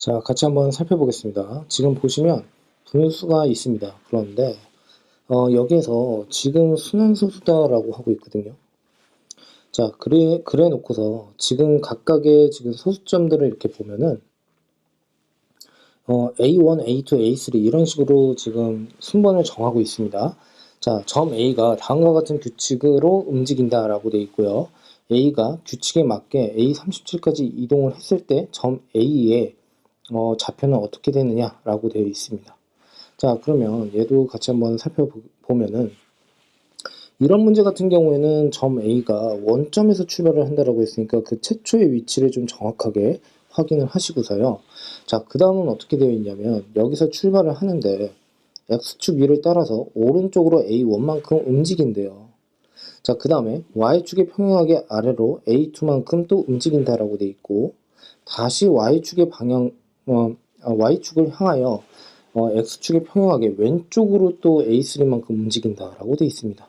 자, 같이 한번 살펴보겠습니다. 지금 보시면 분수가 있습니다. 그런데 여기에서 지금 순환소수다라고 하고 있거든요. 자, 그래 놓고서 지금 각각의 지금 소수점들을 이렇게 보면은 A1, A2, A3 이런 식으로 지금 순번을 정하고 있습니다. 자, 점 A가 다음과 같은 규칙으로 움직인다라고 되어 있고요. A가 규칙에 맞게 A37까지 이동을 했을 때 점 A의 좌표는 어떻게 되느냐라고 되어 있습니다. 자, 그러면 얘도 같이 한번 살펴보면은 이런 문제 같은 경우에는 점 A가 원점에서 출발을 한다라고 했으니까 그 최초의 위치를 좀 정확하게 확인을 하시고서요. 자, 그 다음은 어떻게 되어 있냐면 여기서 출발을 하는데 X축 위를 따라서 오른쪽으로 A1만큼 움직인대요. 자, 그 다음에 Y축에 평행하게 아래로 A2만큼 또 움직인다라고 되어 있고 다시 Y축을 향하여 X축에 평행하게 왼쪽으로 또 A3만큼 움직인다라고 되어 있습니다.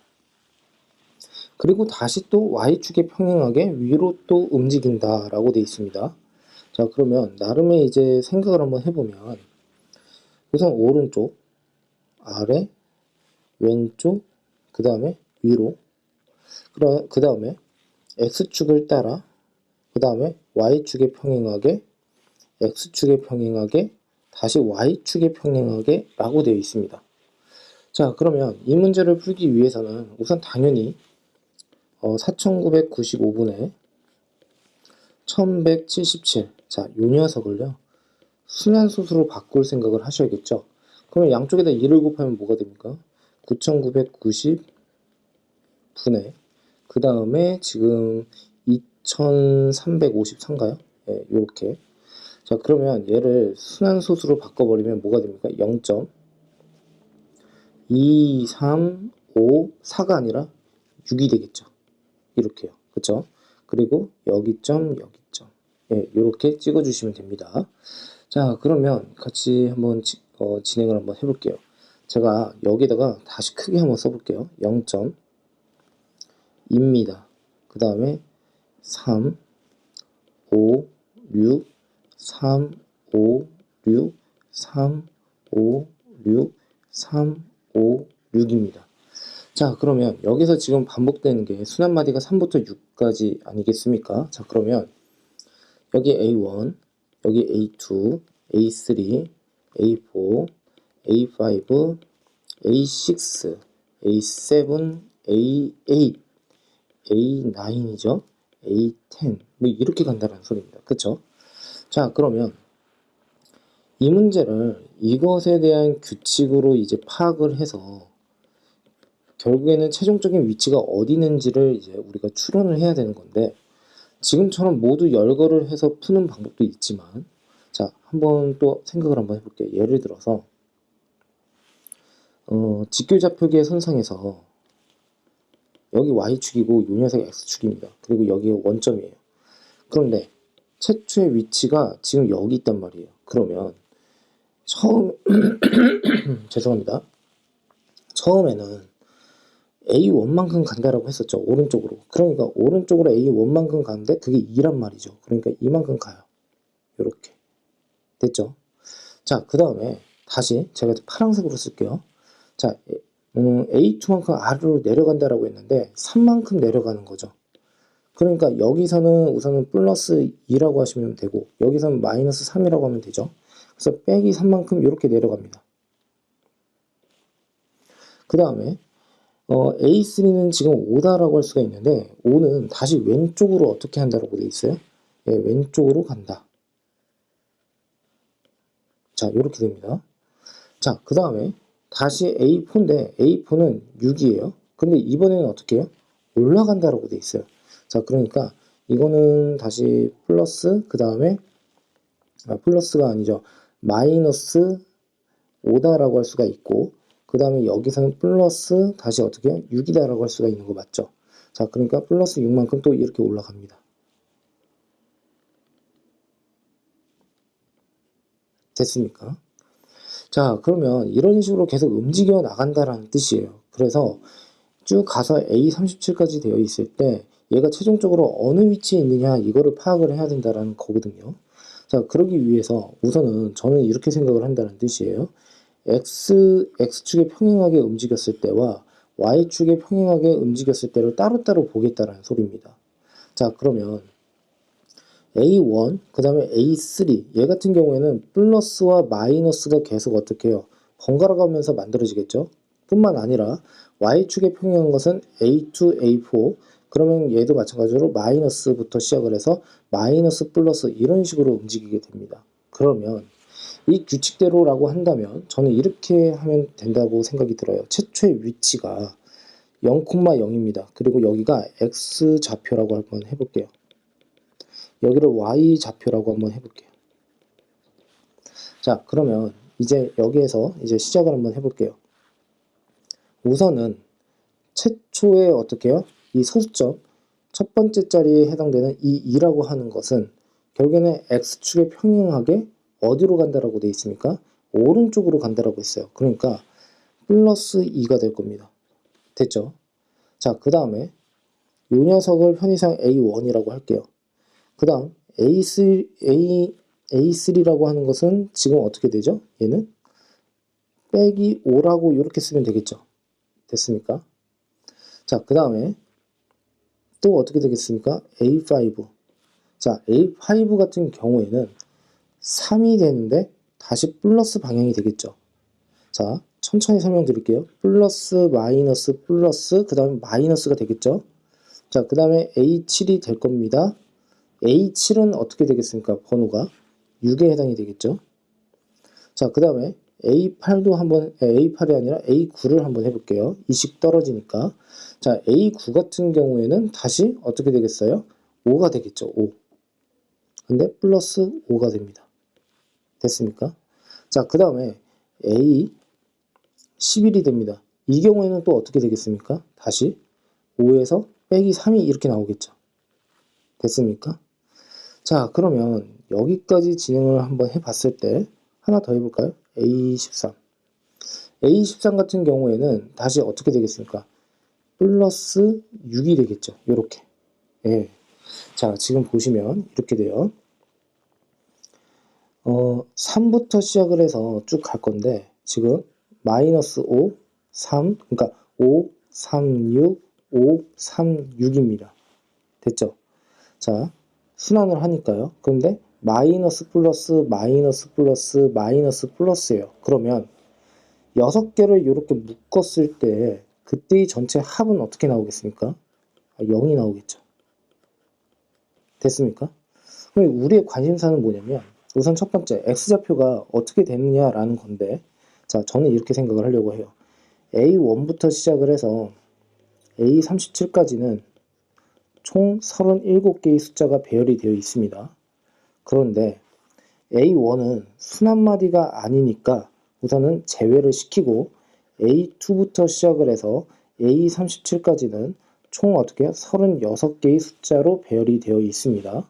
그리고 다시 또 Y축에 평행하게 위로 또 움직인다라고 되어 있습니다. 자, 그러면 나름의 이제 생각을 한번 해보면 우선 오른쪽, 아래, 왼쪽, 그 다음에 위로, 그 다음에 X축을 따라, 그 다음에 Y축에 평행하게, X축에 평행하게, 다시 Y축에 평행하게 라고 되어 있습니다. 자, 그러면 이 문제를 풀기 위해서는 우선 당연히 4995분에 1177, 자, 요 녀석을요 순환소수로 바꿀 생각을 하셔야겠죠. 그러면 양쪽에다 2를 곱하면 뭐가 됩니까? 9990분의 그 다음에 지금 2353가요? 네, 요렇게. 자, 그러면 얘를 순환소수로 바꿔버리면 뭐가 됩니까? 0.2354가 아니라 6이 되겠죠. 이렇게요. 그쵸? 그리고 여기 점, 여기 점. 예, 요렇게 찍어주시면 됩니다. 자, 그러면 같이 한번 진행을 한번 해볼게요. 제가 여기다가 다시 크게 한번 써볼게요. 0.입니다. 그 다음에 3, 5, 6, 3, 5, 6, 3, 5, 6, 3, 5, 6입니다. 자, 그러면 여기서 지금 반복되는 게 순환마디가 3부터 6까지 아니겠습니까? 자, 그러면 여기 A1, 여기 A2, A3, A4, A5, A6, A7, A8, A9이죠. A10, 뭐 이렇게 간다는 소리입니다. 그쵸? 자, 그러면 이 문제를 이것에 대한 규칙으로 이제 파악을 해서 결국에는 최종적인 위치가 어디 있는지를 이제 우리가 추론을 해야 되는 건데 지금처럼 모두 열거를 해서 푸는 방법도 있지만 자, 한번 또 생각을 한번 해볼게요. 예를 들어서 직교좌표기의 선상에서 여기 Y축이고 요 녀석이 X축입니다. 그리고 여기가 원점이에요. 그런데 최초의 위치가 지금 여기 있단 말이에요. 그러면 죄송합니다. 처음에는 A1만큼 간다라고 했었죠. 오른쪽으로. 그러니까 오른쪽으로 A1만큼 가는데 그게 2란 말이죠. 그러니까 이만큼 가요. 요렇게. 됐죠? 자, 그 다음에 다시 제가 파란색으로 쓸게요. 자, A2만큼 아래로 내려간다라고 했는데 3만큼 내려가는 거죠. 그러니까 여기서는 우선은 플러스 2라고 하시면 되고 여기서는 마이너스 3이라고 하면 되죠. 그래서 빼기 3만큼 이렇게 내려갑니다. 그 다음에 A3는 지금 5다라고 할 수가 있는데 5는 다시 왼쪽으로 어떻게 한다라고 되어 있어요? 예, 왼쪽으로 간다. 자, 이렇게 됩니다. 자, 그 다음에 다시 A4인데 A4는 6이에요. 근데 이번에는 어떻게 해요? 올라간다라고 되어 있어요. 자, 그러니까 이거는 다시 플러스 그 다음에 플러스가 아니죠. 마이너스 5다라고 할 수가 있고 그 다음에 여기서는 플러스 다시 어떻게 해요? 6이다라고 할 수가 있는 거 맞죠? 자, 그러니까 플러스 6만큼 또 이렇게 올라갑니다. 됐습니까? 자, 그러면 이런 식으로 계속 움직여 나간다라는 뜻이에요. 그래서 쭉 가서 A37까지 되어 있을 때 얘가 최종적으로 어느 위치에 있느냐 이거를 파악을 해야 된다라는 거거든요. 자, 그러기 위해서 우선은 저는 이렇게 생각을 한다는 뜻이에요. X축에 평행하게 움직였을 때와 Y축에 평행하게 움직였을 때를 따로따로 보겠다는 소리입니다. 자, 그러면 A1, 그 다음에 A3, 얘 같은 경우에는 플러스와 마이너스가 계속 어떻게 해요? 번갈아 가면서 만들어지겠죠? 뿐만 아니라 Y축에 평행한 것은 A2, A4, 그러면 얘도 마찬가지로 마이너스부터 시작을 해서 마이너스 플러스 이런 식으로 움직이게 됩니다. 그러면 이 규칙대로라고 한다면 저는 이렇게 하면 된다고 생각이 들어요. 최초의 위치가 0,0입니다. 그리고 여기가 X좌표라고 한번 해볼게요. 여기를 Y좌표라고 한번 해볼게요. 자, 그러면 이제 여기에서 이제 시작을 한번 해볼게요. 우선은 최초에 어떻게 해요? 이 소수점 첫 번째 자리에 해당되는 이 2라고 하는 것은 결국에는 X축에 평행하게 어디로 간다라고 되어 있습니까? 오른쪽으로 간다라고 했어요. 그러니까 플러스 2가 될 겁니다. 됐죠? 자, 그 다음에 이 녀석을 편의상 A1이라고 할게요. 그 다음 A3라고 하는 것은 지금 어떻게 되죠? 얘는 빼기 5라고 이렇게 쓰면 되겠죠? 됐습니까? 자, 그 다음에 또 어떻게 되겠습니까? A5. 자, A5 같은 경우에는 3이 되는데 다시 플러스 방향이 되겠죠. 자, 천천히 설명드릴게요. 플러스, 마이너스, 플러스, 그 다음에 마이너스가 되겠죠. 자, 그 다음에 A7이 될 겁니다. A7은 어떻게 되겠습니까? 번호가 6에 해당이 되겠죠. 자, 그 다음에 A8도 한번, A8이 아니라 A9를 한번 해볼게요. 2씩 떨어지니까. 자, A9 같은 경우에는 다시 어떻게 되겠어요? 5가 되겠죠. 5. 근데 플러스 5가 됩니다. 됐습니까? 자, 그 다음에 A11이 됩니다. 이 경우에는 또 어떻게 되겠습니까? 다시 5에서 빼기 3이 이렇게 나오겠죠. 됐습니까? 자, 그러면 여기까지 진행을 한번 해봤을 때 하나 더 해볼까요? A13. A13 같은 경우에는 다시 어떻게 되겠습니까? 플러스 6이 되겠죠. 요렇게. 예. 자, 지금 보시면 이렇게 돼요. 3부터 시작을 해서 쭉 갈 건데 지금 마이너스 5, 3, 그러니까 5, 3, 6, 5, 3, 6입니다. 됐죠? 자, 순환을 하니까요. 그런데 마이너스 플러스 마이너스 플러스 마이너스 플러스예요. 그러면 6개를 이렇게 묶었을 때 그때의 전체 합은 어떻게 나오겠습니까? 0이 나오겠죠. 됐습니까? 그럼 우리의 관심사는 뭐냐면 우선 첫 번째 X좌표가 어떻게 되느냐라는 건데 자, 저는 이렇게 생각을 하려고 해요. A1부터 시작을 해서 A37까지는 총 37개의 숫자가 배열이 되어 있습니다. 그런데 A1은 순한마디가 아니니까 우선은 제외를 시키고 A2부터 시작을 해서 A37까지는 총 어떻게 36개의 숫자로 배열이 되어 있습니다.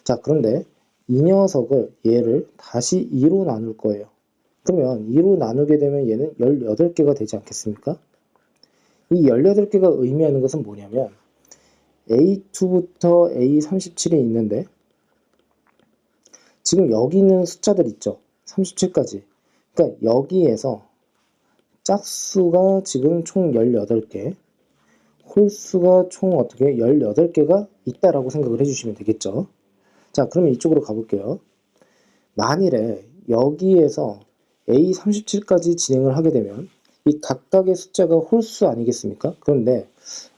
자, 그런데 이 녀석을 얘를 다시 2로 나눌 거예요. 그러면 2로 나누게 되면 얘는 18개가 되지 않겠습니까? 이 18개가 의미하는 것은 뭐냐면 A2부터 A37이 있는데 지금 여기 있는 숫자들 있죠. 37까지. 그러니까 여기에서 짝수가 지금 총 18개, 홀수가 총 어떻게 18개가 있다라고 생각을 해주시면 되겠죠. 자, 그러면 이쪽으로 가볼게요. 만일에 여기에서 A37까지 진행을 하게 되면 이 각각의 숫자가 홀수 아니겠습니까? 그런데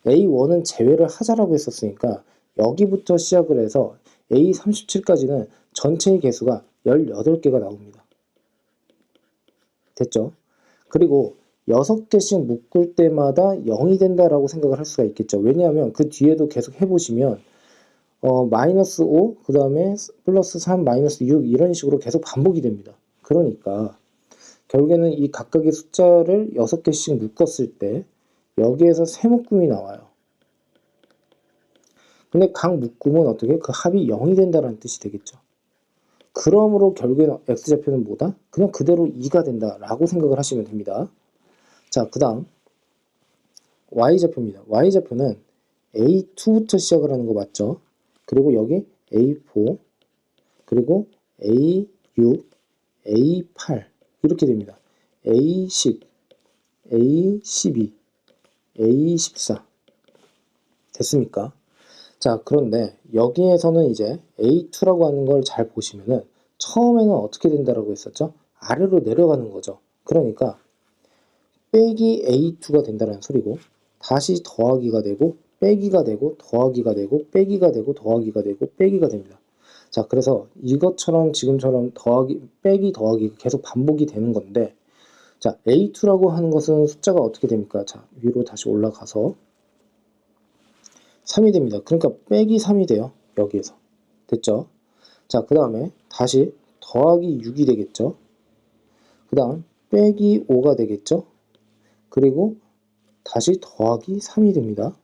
A1은 제외를 하자라고 했었으니까 여기부터 시작을 해서 A37까지는 전체의 개수가 18개가 나옵니다. 됐죠? 그리고 6개씩 묶을 때마다 0이 된다라고 생각을 할 수가 있겠죠. 왜냐하면 그 뒤에도 계속 해보시면 마이너스 5, 그 다음에 플러스 3, 마이너스 6 이런 식으로 계속 반복이 됩니다. 그러니까 결국에는 이 각각의 숫자를 6개씩 묶었을 때 여기에서 세 묶음이 나와요. 근데 각 묶음은 어떻게 그 합이 0이 된다는 뜻이 되겠죠. 그러므로 결국에는 X좌표는 뭐다? 그냥 그대로 2가 된다라고 생각을 하시면 됩니다. 자, 그 다음 Y좌표입니다. Y좌표는 A2부터 시작을 하는 거 맞죠? 그리고 여기 A4, 그리고 A6, A8 이렇게 됩니다. A10, A12, A14 됐습니까? 자, 그런데 여기에서는 이제 A2라고 하는 걸 잘 보시면은 처음에는 어떻게 된다라고 했었죠? 아래로 내려가는 거죠. 그러니까 빼기 A2가 된다는 소리고 다시 더하기가 되고 빼기가 되고 더하기가 되고 빼기가 되고 더하기가 되고 빼기가 됩니다. 자, 그래서 이것처럼 지금처럼 더하기, 빼기, 더하기 계속 반복이 되는 건데 자, A2라고 하는 것은 숫자가 어떻게 됩니까? 자, 위로 다시 올라가서 3이 됩니다. 그러니까 빼기 3이 돼요. 여기에서. 됐죠? 자, 그 다음에 다시 더하기 6이 되겠죠? 그 다음 빼기 5가 되겠죠? 그리고 다시 더하기 3이 됩니다.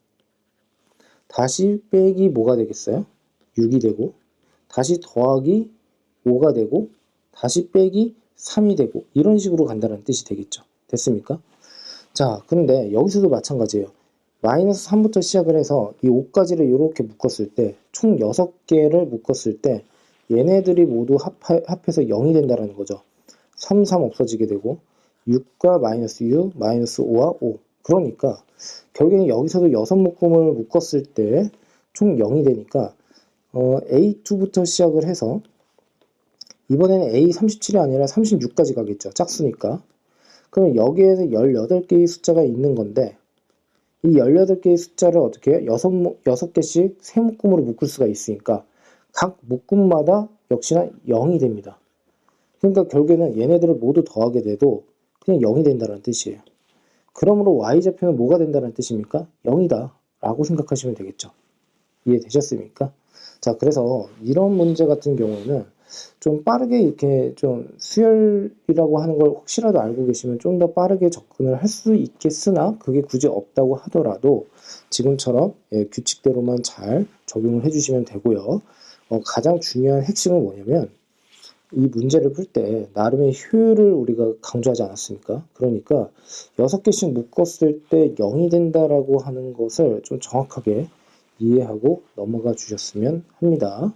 다시 빼기 뭐가 되겠어요? 6이 되고 다시 더하기 5가 되고 다시 빼기 3이 되고 이런 식으로 간다는 뜻이 되겠죠. 됐습니까? 자, 근데 여기서도 마찬가지예요. 마이너스 3부터 시작을 해서 이 5까지를 이렇게 묶었을 때 총 6개를 묶었을 때 얘네들이 모두 합해서 0이 된다는 거죠. 3, 3 없어지게 되고 6과 마이너스 6, 마이너스 5와 5 그러니까 결국에는 여기서도 6묶음을 묶었을 때 총 0이 되니까 A2부터 시작을 해서 이번에는 A37이 아니라 36까지 가겠죠. 짝수니까. 그럼 여기에서 18개의 숫자가 있는 건데 이 18개의 숫자를 어떻게 해요? 6개씩 세 묶음으로 묶을 수가 있으니까 각 묶음마다 역시나 0이 됩니다. 그러니까 결국에는 얘네들을 모두 더하게 돼도 그냥 0이 된다는 뜻이에요. 그러므로 y좌표는 뭐가 된다는 뜻입니까? 0이다 라고 생각하시면 되겠죠. 이해되셨습니까? 자, 그래서 이런 문제 같은 경우에는 좀 빠르게 이렇게 좀 수열이라고 하는 걸 혹시라도 알고 계시면 좀 더 빠르게 접근을 할 수 있겠으나 그게 굳이 없다고 하더라도 지금처럼 규칙대로만 잘 적용을 해주시면 되고요. 가장 중요한 핵심은 뭐냐면 이 문제를 풀 때 나름의 효율을 우리가 강조하지 않았습니까? 그러니까 6개씩 묶었을 때 0이 된다라고 하는 것을 좀 정확하게 이해하고 넘어가 주셨으면 합니다.